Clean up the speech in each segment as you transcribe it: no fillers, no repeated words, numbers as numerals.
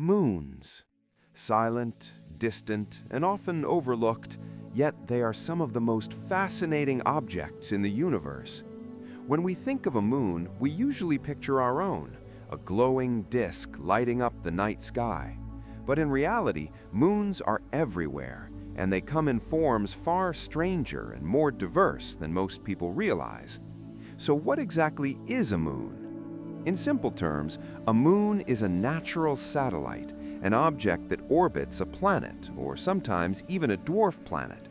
Moons. Silent, distant, and often overlooked, yet they are some of the most fascinating objects in the universe. When we think of a moon, we usually picture our own, a glowing disk lighting up the night sky. But in reality, moons are everywhere, and they come in forms far stranger and more diverse than most people realize. So what exactly is a moon? In simple terms, a moon is a natural satellite, an object that orbits a planet, or sometimes even a dwarf planet.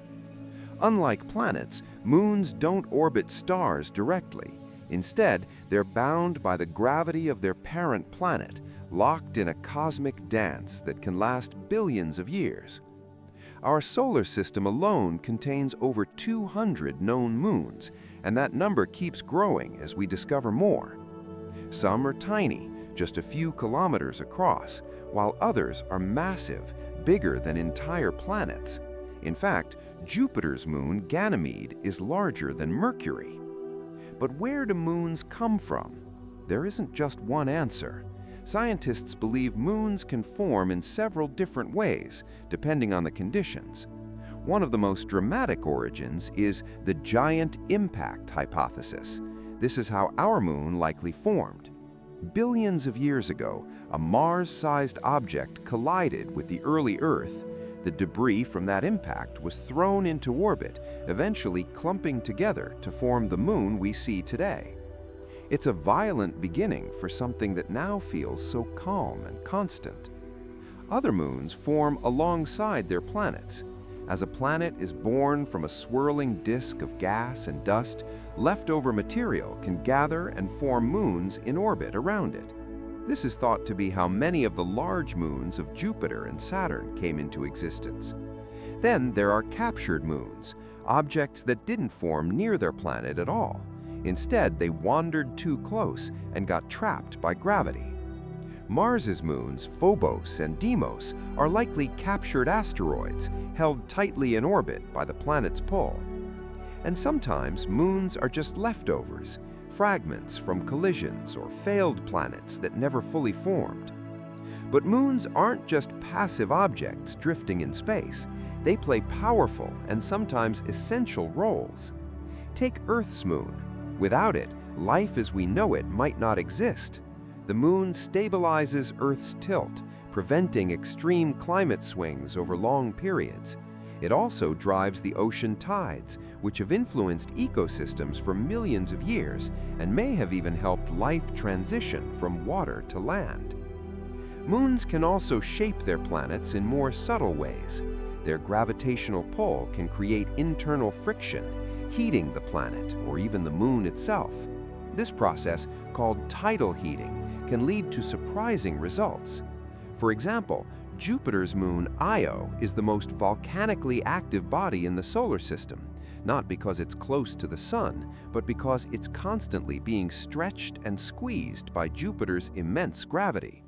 Unlike planets, moons don't orbit stars directly. Instead, they're bound by the gravity of their parent planet, locked in a cosmic dance that can last billions of years. Our solar system alone contains over 200 known moons, and that number keeps growing as we discover more. Some are tiny, just a few kilometers across, while others are massive, bigger than entire planets. In fact, Jupiter's moon, Ganymede, is larger than Mercury. But where do moons come from? There isn't just one answer. Scientists believe moons can form in several different ways, depending on the conditions. One of the most dramatic origins is the giant impact hypothesis. This is how our moon likely formed. Billions of years ago, a Mars-sized object collided with the early Earth. The debris from that impact was thrown into orbit, eventually clumping together to form the moon we see today. It's a violent beginning for something that now feels so calm and constant. Other moons form alongside their planets. As a planet is born from a swirling disk of gas and dust, leftover material can gather and form moons in orbit around it. This is thought to be how many of the large moons of Jupiter and Saturn came into existence. Then there are captured moons, objects that didn't form near their planet at all. Instead, they wandered too close and got trapped by gravity. Mars's moons, Phobos and Deimos, are likely captured asteroids held tightly in orbit by the planet's pull. And sometimes moons are just leftovers, fragments from collisions or failed planets that never fully formed. But moons aren't just passive objects drifting in space. They play powerful and sometimes essential roles. Take Earth's moon. Without it, life as we know it might not exist. The moon stabilizes Earth's tilt, preventing extreme climate swings over long periods. It also drives the ocean tides, which have influenced ecosystems for millions of years and may have even helped life transition from water to land. Moons can also shape their planets in more subtle ways. Their gravitational pull can create internal friction, heating the planet or even the moon itself. This process, called tidal heating, can lead to surprising results. For example, Jupiter's moon Io is the most volcanically active body in the solar system, not because it's close to the sun, but because it's constantly being stretched and squeezed by Jupiter's immense gravity.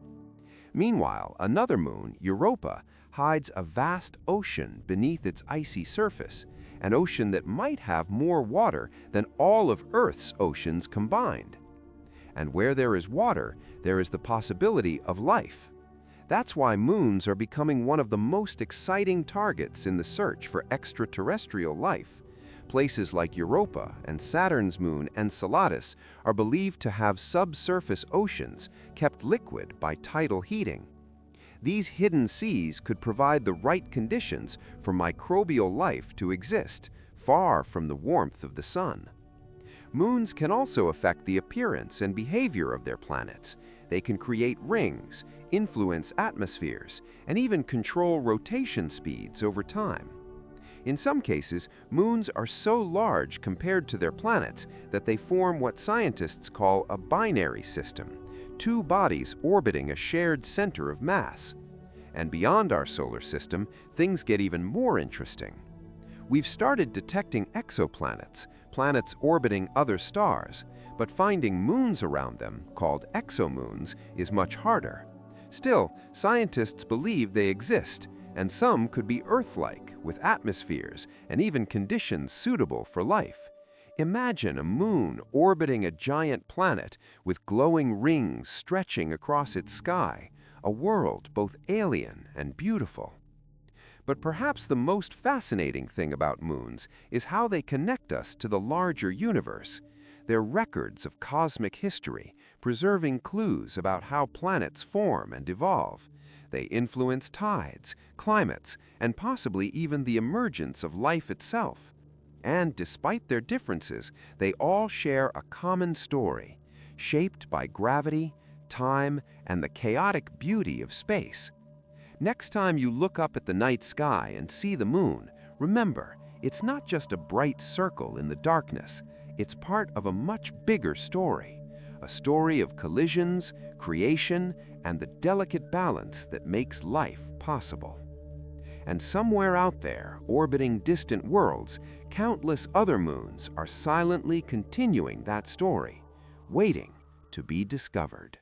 Meanwhile, another moon, Europa, hides a vast ocean beneath its icy surface, an ocean that might have more water than all of Earth's oceans combined. And where there is water, there is the possibility of life. That's why moons are becoming one of the most exciting targets in the search for extraterrestrial life. Places like Europa and Saturn's moon Enceladus are believed to have subsurface oceans kept liquid by tidal heating. These hidden seas could provide the right conditions for microbial life to exist, far from the warmth of the sun. Moons can also affect the appearance and behavior of their planets. They can create rings, influence atmospheres, and even control rotation speeds over time. In some cases, moons are so large compared to their planets that they form what scientists call a binary system, two bodies orbiting a shared center of mass. And beyond our solar system, things get even more interesting. We've started detecting exoplanets, planets orbiting other stars, but finding moons around them, called exomoons, is much harder. Still, scientists believe they exist, and some could be Earth-like, with atmospheres and even conditions suitable for life. Imagine a moon orbiting a giant planet with glowing rings stretching across its sky, a world both alien and beautiful. But perhaps the most fascinating thing about moons is how they connect us to the larger universe. They're records of cosmic history, preserving clues about how planets form and evolve. They influence tides, climates, and possibly even the emergence of life itself. And despite their differences, they all share a common story, shaped by gravity, time, and the chaotic beauty of space. Next time you look up at the night sky and see the moon, remember, it's not just a bright circle in the darkness. It's part of a much bigger story, a story of collisions, creation, and the delicate balance that makes life possible. And somewhere out there, orbiting distant worlds, countless other moons are silently continuing that story, waiting to be discovered.